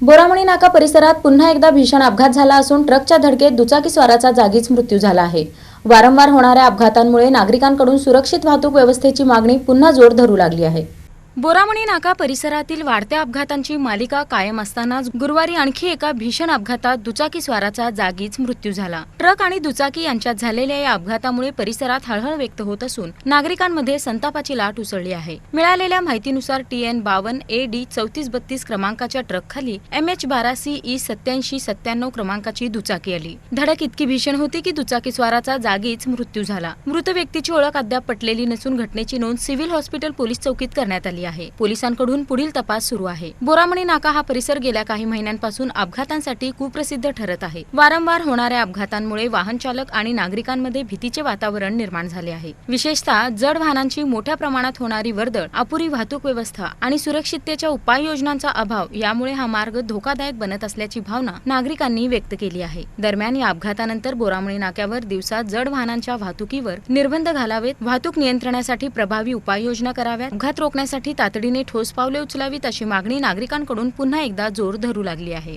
बोरामणी नाका परिसरात पुन्हा एकदा भीषण अपघात झाला असून ट्रकच्या धडकेत दुचाकीस्वाराचा जागीच मृत्यू झाला आहे। वारंवार होणाऱ्या अपघातांमुळे नागरिकांकडून सुरक्षित वाहतूक व्यवस्थेची मागणी पुन्हा जोर धरू लागली आहे। बोरामणी नाका परिसरातील वाढत्या अपघातांची मालिका कायम असतानाच गुरुवारी आणखी एका भीषण अपघातात दुचाकीस्वाराचा जागीच मृत्यू झाला। ट्रक आणि दुचाकी यांच्यात झालेल्या या अपघातामुळे परिसरात हळहळ व्यक्त होत असून नागरिकांमध्ये संतापाची लाट उसळली आहे। मिळालेल्या माहितीनुसार TN 52 AD 3432 क्रमांकाच्या ट्रकखाली MH 12 CE 8797 क्रमांकाची दुचाकी आली। धडक इतकी भीषण होती की दुचाकीस्वाराचा जागीच मृत्यू झाला। मृत व्यक्तीची ओळख अद्याप पटलेली नसून घटनेची नोंद सिव्हिल हॉस्पिटल पोलीस चौकीत करण्यात आली आहे। पोलिसांकडून पुढील तपास सुरू आहे। बोरामणी नाका हा परिसर गेल्या काही महिन्यांपासून अपघातांसाठी कुप्रसिद्ध ठरत आहे। वारंवार होणाऱ्या अपघातांमुळे वाहन चालक आणि नागरिकांमध्ये भीतीचे वातावरण निर्माण झाले आहे। विशेषतः जड वाहनांची मोठ्या प्रमाणात होणारी वर्दळ, अपुरी वाहतूक व्यवस्था आणि सुरक्षिततेच्या उपाययोजनांचा अभाव यामुळे हा मार्ग धोकादायक बनत असल्याची भावना नागरिकांनी व्यक्त केली आहे। दरम्यान या अपघातानंतर बोरामणी नाक्यावर दिवसा जड वाहनांच्या वाहतुकीवर निर्बंध घालावेत, वाहतूक नियंत्रणासाठी प्रभावी उपाययोजना कराव्यात, अपघात रोखण्यासाठी तातडीने ठोस पावले उचलावीत अशी मागणी नागरिकांकडून पुन्हा एकदा जोर धरू लागली आहे।